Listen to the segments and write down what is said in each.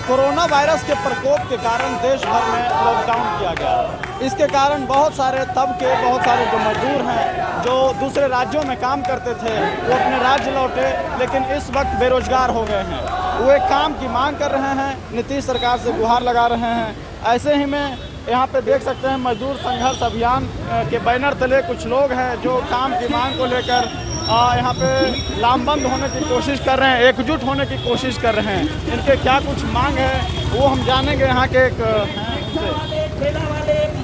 Corona virus के प्रकोप के कारण देश भर में लॉकडाउन किया गया। इसके कारण बहुत सारे तबके, बहुत सारे जो मजदूर हैं जो दूसरे राज्यों में काम करते थे वो अपने राज्य लौटे, लेकिन इस वक्त बेरोजगार हो गए हैं। वो एक काम की मांग कर रहे हैं, नीतीश सरकार से गुहार लगा रहे हैं। ऐसे ही में यहाँ पे देख सकते हैं मजदूर संघर्ष अभियान के बैनर तले कुछ लोग हैं जो काम की मांग को लेकर यहाँ पे लामबंद होने की कोशिश कर रहे हैं, एकजुट होने की कोशिश कर रहे हैं। इनके क्या कुछ मांग है वो हम जानेंगे। यहाँ के एक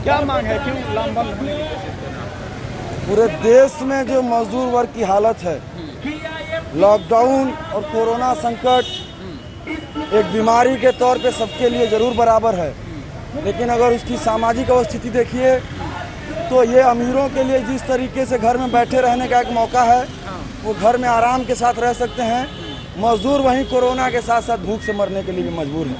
क्या मांग है, क्यों लामबंद होने की कोशिश कर रहे हैं? पूरे देश में जो मजदूर वर्ग की हालत है, लॉकडाउन और कोरोना संकट एक बीमारी के तौर पे सबके लिए ज़रूर बराबर है, लेकिन अगर उसकी सामाजिक अवस्थिति देखिए तो ये अमीरों के लिए जिस तरीके से घर में बैठे रहने का एक मौका है, वो घर में आराम के साथ रह सकते हैं। मजदूर वहीं कोरोना के साथ साथ भूख से मरने के लिए भी मजबूर है।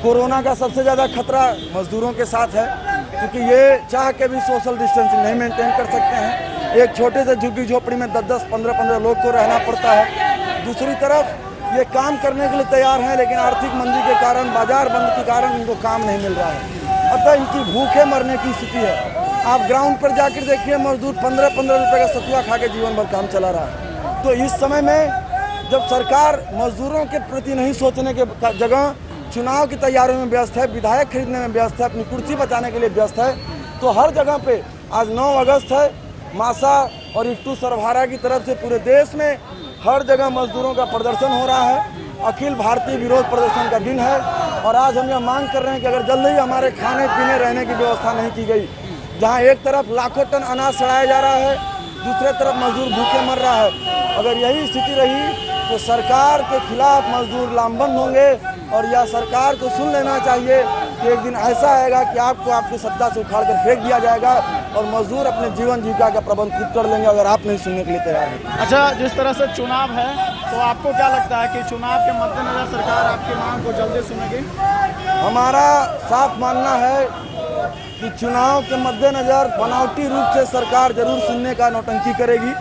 कोरोना का सबसे ज़्यादा खतरा मजदूरों के साथ है, क्योंकि ये चाह के भी सोशल डिस्टेंसिंग नहीं मेंटेन कर सकते हैं। एक छोटे से झुग्गी झोपड़ी में 10-10, 15-15 लोग को रहना पड़ता है। दूसरी तरफ ये काम करने के लिए तैयार हैं, लेकिन आर्थिक मंदी के कारण, बाजार बंद के कारण इनको काम नहीं मिल रहा है। अतः इनकी भूखे मरने की स्थिति है। आप ग्राउंड पर जाकर देखिए, मजदूर 15-15 रुपए का सतुआ खा के जीवन भर काम चला रहा है। तो इस समय में जब सरकार मजदूरों के प्रति नहीं सोचने के जगह चुनाव की तैयारियों में व्यस्त है, विधायक खरीदने में व्यस्त है, अपनी कुर्सी बचाने के लिए व्यस्त है, तो हर जगह पे आज 9 अगस्त है, मासा और इट्टू सरभारा की तरफ से पूरे देश में हर जगह मजदूरों का प्रदर्शन हो रहा है। अखिल भारतीय विरोध प्रदर्शन का दिन है और आज हम यह मांग कर रहे हैं कि अगर जल्द ही हमारे खाने पीने रहने की व्यवस्था नहीं की गई, जहां एक तरफ लाखों टन अनाज सड़ाया जा रहा है, दूसरे तरफ मजदूर भूखे मर रहा है, अगर यही स्थिति रही तो सरकार के खिलाफ मजदूर लामबंद होंगे। और यह सरकार को सुन लेना चाहिए कि एक दिन ऐसा आएगा कि आपको आपकी सत्ता से उखाड़ कर फेंक दिया जाएगा और मजदूर अपने जीवन जीविका का प्रबंध खुद कर लेंगे, अगर आप नहीं सुनने के लिए तैयार हैं। अच्छा, जिस तरह से चुनाव है तो आपको क्या लगता है कि चुनाव के मद्देनजर सरकार आपकी मांग को जल्दी सुनेगी? हमारा साफ मानना है कि चुनाव के मद्देनजर बनावटी रूप से सरकार जरूर सुनने का नौटंकी करेगी।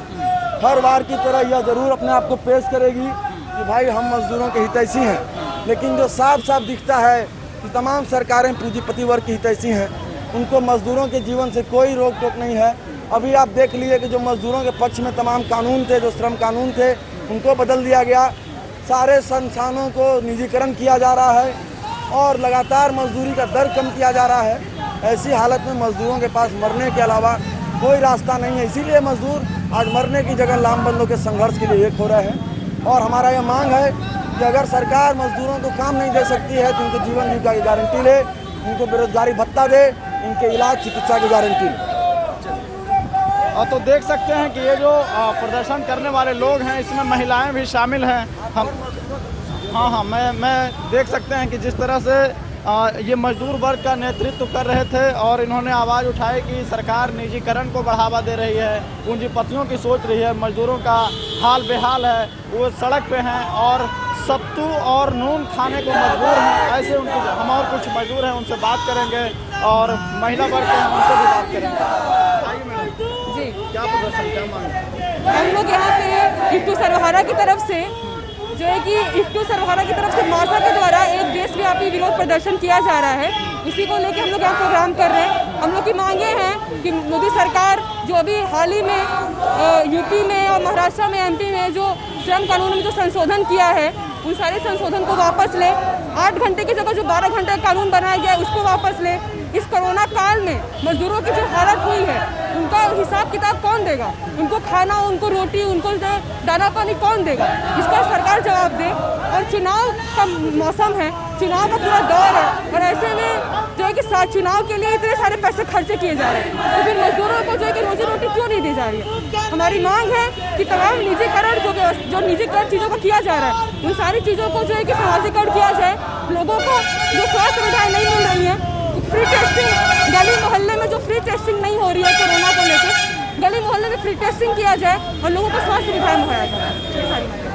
हर बार की तरह यह जरूर अपने आप को पेश करेगी कि भाई हम मजदूरों के हितैषी हैं, लेकिन जो साफ साफ दिखता है कि तमाम सरकारें पूंजीपति वर्ग की हितैषी हैं, उनको मजदूरों के जीवन से कोई रोक टोक नहीं है। अभी आप देख लीजिए कि जो मजदूरों के पक्ष में तमाम कानून थे, जो श्रम कानून थे, उनको बदल दिया गया। सारे संस्थानों को निजीकरण किया जा रहा है और लगातार मजदूरी का दर कम किया जा रहा है। ऐसी हालत में मजदूरों के पास मरने के अलावा कोई रास्ता नहीं है, इसीलिए मजदूर आज मरने की जगह लामबंदों के संघर्ष के लिए एक हो रहे हैं। और हमारा यह मांग है कि अगर सरकार मजदूरों को काम नहीं दे सकती है तो उनके जीवन जीविका की गारंटी ले, उनको बेरोजगारी भत्ता दे, इनके इलाज चिकित्सा की गारंटी ले। तो देख सकते हैं कि ये जो प्रदर्शन करने वाले लोग हैं इसमें महिलाएं भी शामिल हैं। हम हाँ मैं देख सकते हैं कि जिस तरह से ये मजदूर वर्ग का नेतृत्व कर रहे थे और इन्होंने आवाज़ उठाई कि सरकार निजीकरण को बढ़ावा दे रही है, पूंजीपतियों की सोच रही है, मजदूरों का हाल बेहाल है, वो सड़क पे हैं और सत्तू और नून खाने को मजबूर हैं। ऐसे उनकी हम और कुछ मजदूर हैं, उनसे बात करेंगे और महिला वर्ग के हैं उनसे भी बात करेंगे। जी, क्या प्रदर्शन, क्या मांग? हम लोग यहाँ पे इट्टू सरभारा की तरफ से जो है कि इट्टू सरभारा की तरफ से मासा के द्वारा एक देशव्यापी विरोध प्रदर्शन किया जा रहा है, इसी को लेकर हम लोग यहाँ प्रोग्राम कर रहे हैं। हम लोग की मांगे हैं कि मोदी सरकार जो अभी हाल ही में यूपी में और महाराष्ट्र में, एमपी में जो श्रम कानून में जो संशोधन किया है, उन सारे संशोधन को वापस ले। 8 घंटे की जगह जो 12 घंटे का कानून बनाया गया है उसको वापस ले। इस कोरोना काल में मजदूरों की जो हालत हुई है उनका हिसाब किताब कौन देगा? उनको खाना, उनको रोटी, उनको दाना पानी कौन देगा? इसका सरकार जवाब दे। और चुनाव का मौसम है, चुनाव का पूरा दौर है और ऐसे में जो है कि चुनाव के लिए इतने सारे पैसे खर्चे किए जा रहे हैं, तो फिर मजदूरों को जो है कि रोजी रोटी क्यों नहीं दी जा रही है? हमारी मांग है कि तमाम निजीकरण जो निजीकरण चीज़ों को किया जा रहा है, उन सारी चीज़ों को जो है कि सामाजिकरण किया जाए। लोगों को जो स्वास्थ्य सुविधाएं नहीं मिल रही हैं, फ्री टेस्टिंग, गली मोहल्ले में जो फ्री टेस्टिंग नहीं हो रही है कोरोना को लेकर, गली मोहल्ले में फ्री टेस्टिंग किया जाए और लोगों को स्वास्थ्य सुविधाएं मुहैया कराएं।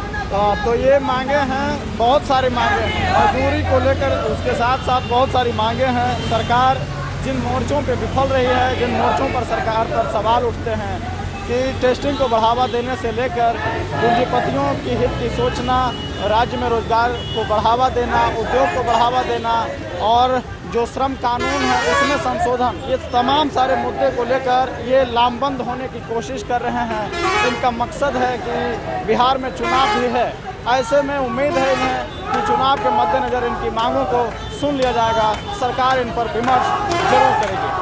तो ये मांगे हैं, बहुत सारी मांगे हैं मजदूरी को लेकर, उसके साथ साथ बहुत सारी मांगे हैं। सरकार जिन मोर्चों पे विफल रही है, जिन मोर्चों पर सरकार पर सवाल उठते हैं, कि टेस्टिंग को बढ़ावा देने से लेकर पूंजीपतियों की हित की सोचना, राज्य में रोजगार को बढ़ावा देना, उद्योग को बढ़ावा देना और जो श्रम कानून है उसमें संशोधन, ये तमाम सारे मुद्दे को लेकर ये लामबंद होने की कोशिश कर रहे हैं। इनका मकसद है कि बिहार में चुनाव भी है, ऐसे में उम्मीद है इन्हें कि चुनाव के मद्देनज़र इनकी मांगों को सुन लिया जाएगा, सरकार इन पर विमर्श जरूर करेगी।